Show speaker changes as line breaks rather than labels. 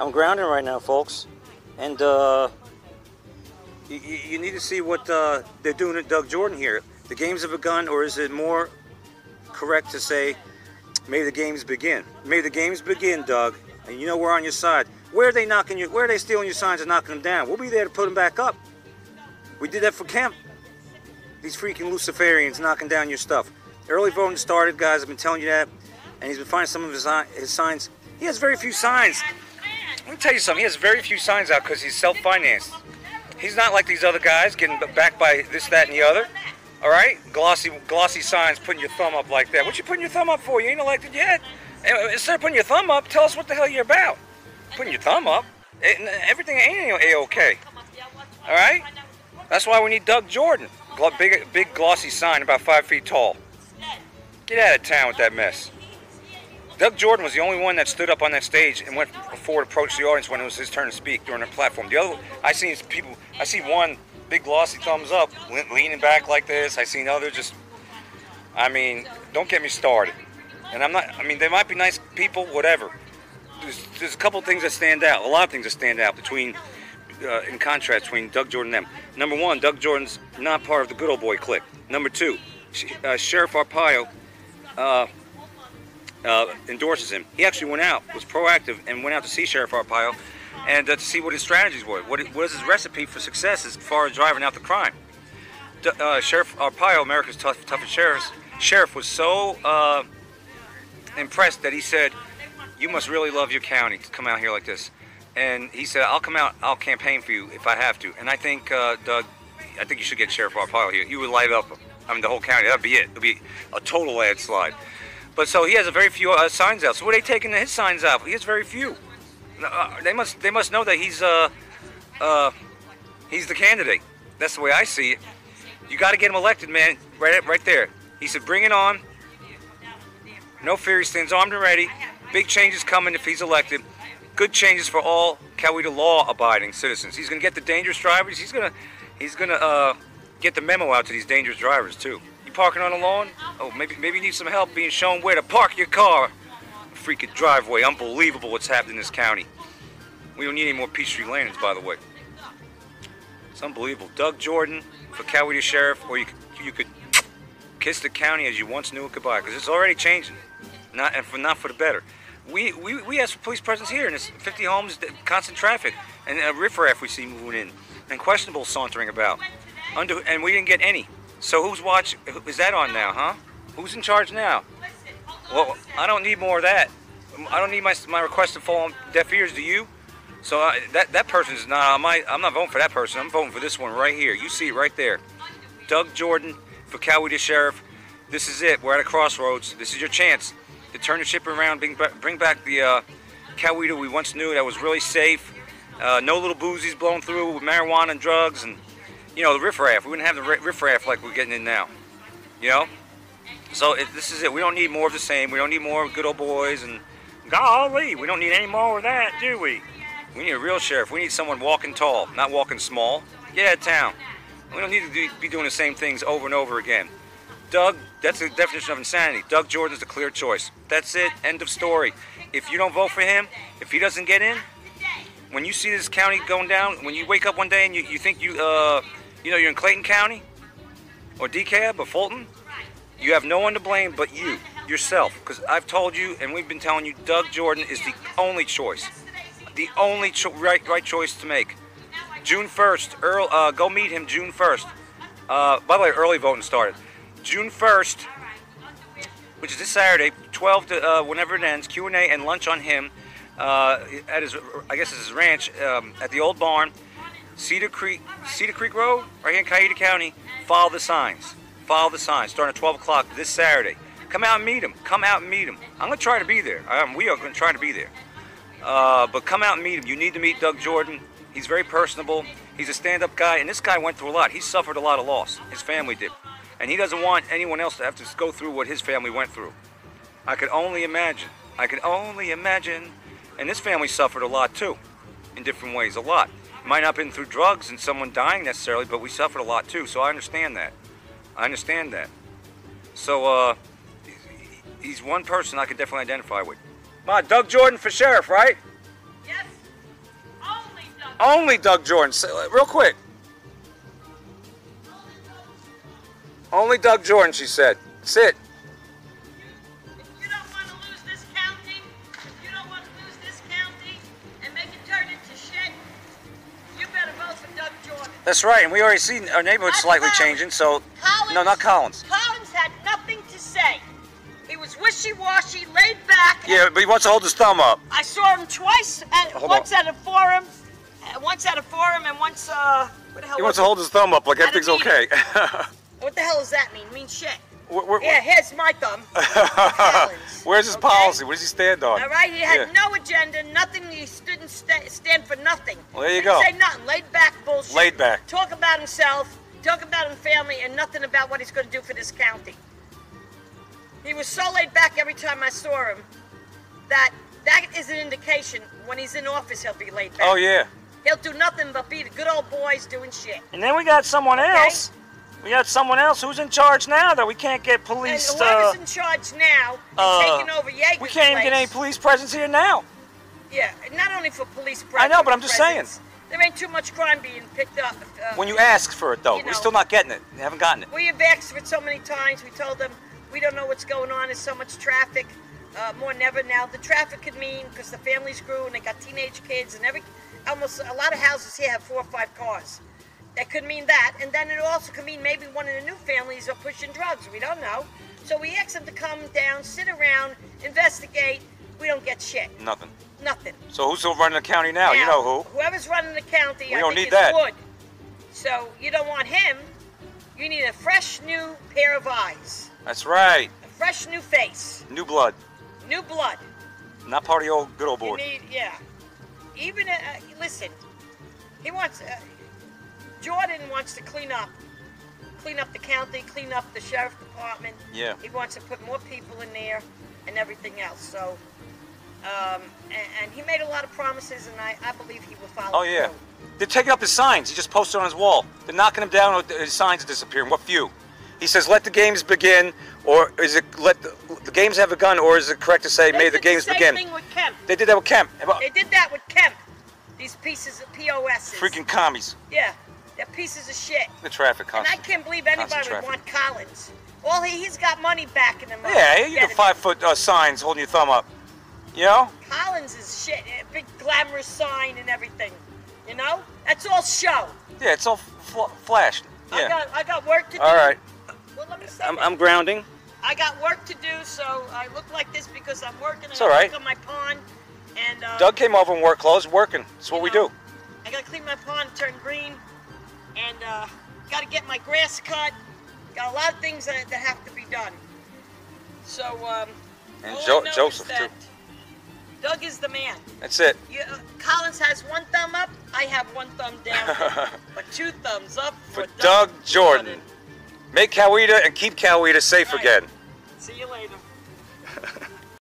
I'm grounding right now, folks, and you need to see what they're doing to Doug Jordan here. The games have begun, or is it more correct to say, may the games begin? May the games begin, Doug, and you know we're on your side. Where are they knocking you? Where are they stealing your signs and knocking them down? We'll be there to put them back up. We did that for Kemp. These freaking Luciferians knocking down your stuff. Early voting started, guys. I've been telling you that, and he's been finding some of his signs. He has very few signs. Let me tell you something. He has very few signs out because he's self-financed. He's not like these other guys getting backed by this, that, and the other. All right, glossy signs, putting your thumb up like that. What you putting your thumb up for? You ain't elected yet. Instead of putting your thumb up, tell us what the hell you're about. Putting your thumb up, everything ain't A-okay. All right, that's why we need Doug Jordan. Big glossy sign, about 5 feet tall. Get out of town with that mess. Doug Jordan was the only one that stood up on that stage and went forward, approached the audience when it was his turn to speak during the platform. The other, I see one big glossy thumbs up, leaning back like this. I seen others just, I mean, don't get me started. And I'm not, I mean, they might be nice people, whatever. There's a couple of things that stand out, a lot of things that stand out between, in contrast between Doug Jordan and them. Number one, Doug Jordan's not part of the good old boy clique. Number two, Sheriff Arpaio endorses him. He actually went out, was proactive, and went out to see Sheriff Arpaio and to see what his strategies were. What is his recipe for success as far as driving out the crime? Sheriff Arpaio, America's toughest sheriff, was so impressed that he said, "You must really love your county to come out here like this." And he said, "I'll come out, I'll campaign for you if I have to." And I think, Doug, I think you should get Sheriff Arpaio here. You would light up, I mean, the whole county. That'd be it. It'd be a total landslide. But so he has a very few signs out. So what are they taking his signs out? He has very few. They must know that he's the candidate. That's the way I see it. You got to get him elected, man. Right there. He said, "Bring it on. No fear." He stands armed and ready. Big changes coming if he's elected. Good changes for all Coweta law-abiding citizens. He's going to get the dangerous drivers. He's gonna get the memo out to these dangerous drivers too. You parking on the lawn? Oh, maybe you need some help being shown where to park your car. Freaking driveway. Unbelievable what's happened in this county. We don't need any more Peachtree Lands, by the way. It's unbelievable. Doug Jordan for Coweta Sheriff, or you could kiss the county as you once knew it goodbye, because it's already changing. Not for the better. We asked for police presence here, and it's 50 homes, constant traffic, and riffraff we see moving in, and questionable sauntering about. And we didn't get any. So who's watching? Is that on now, huh? Who's in charge now? Well, I don't need more of that. I don't need my request to fall on deaf ears. Do you? So that person is not. I'm not voting for that person. I'm voting for this one right here. You see it right there. Doug Jordan for Coweta Sheriff. This is it. We're at a crossroads. This is your chance to turn the ship around, bring back the Coweta we once knew that was really safe. No little boozies blowing through with marijuana and drugs, and you know, the riffraff. We wouldn't have the riffraff like we're getting in now. You know? So this is it. We don't need more of the same. We don't need more good old boys and golly. We don't need any more of that, do we? We need a real sheriff. We need someone walking tall, not walking small. Get out of town. We don't need to be doing the same things over and over again. Doug, that's the definition of insanity. Doug Jordan's the clear choice. That's it. End of story. If you don't vote for him, if he doesn't get in, when you see this county going down, when you wake up one day and you think you're in Clayton County or DeKalb or Fulton, you have no one to blame but you, yourself. Because I've told you, and we've been telling you, Doug Jordan is the only choice. The only right choice to make. June 1st, go meet him June 1st. By the way, early voting started. June 1st, which is this Saturday, 12 to whenever it ends, Q&A and lunch on him at his, I guess it's his ranch, at the old barn, Cedar Creek Road, right here in Coweta County. Follow the signs. Follow the signs. Starting at 12 o'clock this Saturday. Come out and meet him. Come out and meet him. I'm going to try to be there. We are going to try to be there. But come out and meet him. You need to meet Doug Jordan. He's very personable. He's a stand-up guy, and this guy went through a lot. He suffered a lot of loss. His family did. And he doesn't want anyone else to have to go through what his family went through. I could only imagine. I could only imagine. And his family suffered a lot too, in different ways, a lot. It might not have been through drugs and someone dying necessarily, but we suffered a lot too, so I understand that. I understand that. So, he's one person I could definitely identify with. Come on, Doug Jordan for sheriff, right?
Yes.
Only Doug Jordan. Real quick. Only Doug Jordan, she said. That's it.
If you don't want to lose this county, and make it turn into shit, you better vote for Doug Jordan.
That's right, and we already see our neighborhood slightly changing, so...
Collins,
no, not Collins.
Collins had nothing to say. He was wishy-washy, laid back.
Yeah, but he wants to hold his thumb up.
I saw him twice, once at a forum, and once, where the hell
He wants to hold his thumb up like
At a
everything's okay.
What the hell does that mean? It means shit.
We're,
Yeah, here's my thumb. Collins,
where's his
okay?
policy? What does he stand on?
All right, he had no agenda, nothing. He didn't stand for nothing.
Well, there you
Didn't
go.
say nothing. Laid back bullshit.
Laid back.
Talk about himself, talk about his family, and nothing about what he's going to do for this county. He was so laid back every time I saw him that is an indication when he's in office he'll be laid back.
Oh, yeah.
He'll do nothing but be the good old boys doing shit.
And then we got someone else. We got someone else who's in charge now that we can't get police.
And whoever's in charge now is taking over Yeager's
We can't even get any police presence here now.
Yeah, not only for police presence.
I know, but I'm just saying.
There ain't too much crime being picked up.
When you ask for it, though,
you
we're
know.
still not getting it. We haven't gotten it.
We have asked for it so many times. We told them we don't know what's going on. There's so much traffic. More than ever now. The traffic could mean because the families grew and they got teenage kids and almost a lot of houses here have 4 or 5 cars. That could mean that, and then it also could mean maybe one of the new families are pushing drugs. We don't know. So we asked them to come down, sit around, investigate. We don't get shit.
Nothing.
Nothing.
So who's still running the county now? You know who?
Whoever's running the county,
We
I
don't
think
need that.
Wood. So you don't want him. You need a fresh new pair of eyes.
That's right.
A fresh new face.
New blood.
New blood.
Not part of the old good old board.
You need, yeah. Even, listen, he wants... Jordan wants to clean up the county, clean up the sheriff department.
Yeah.
He wants to put more people in there and everything else. So, and he made a lot of promises, and I believe he will follow.
Oh, yeah.
through.
They're taking up his signs. He just posted on his wall. They're knocking him down with his signs are disappearing. What few? He says, let the games begin, or is it let the games have begun, or is it correct to say, may the games begin?
They did the same thing with Kemp.
They did that with Kemp.
They did that with Kemp. These pieces of POSs.
Freaking commies.
Yeah. They're pieces of shit.
The traffic
And I can't believe anybody would want Collins. All he's got money back in the money.
Yeah, you get 5-foot signs holding your thumb up. You know?
Collins is shit. A big glamorous sign and everything. You know? That's all show.
Yeah, it's all flashed. Yeah.
I got work to do.
All right.
Well, let me say
I'm grounding.
I got work to do, so I look like this because I'm working.
It's all right.
I work on my pond. And,
Doug came over in work clothes, working. That's what we do.
I got to clean my pond, turn green. And got to get my grass cut. Got a lot of things that have to be done. So,
and
all I know
Joseph,
is that
too.
Doug is the man.
That's it.
Collins has 1 thumb up. I have 1 thumb down. But 2 thumbs up
for Doug Jordan. Make Coweta and keep Coweta safe again.
See you later.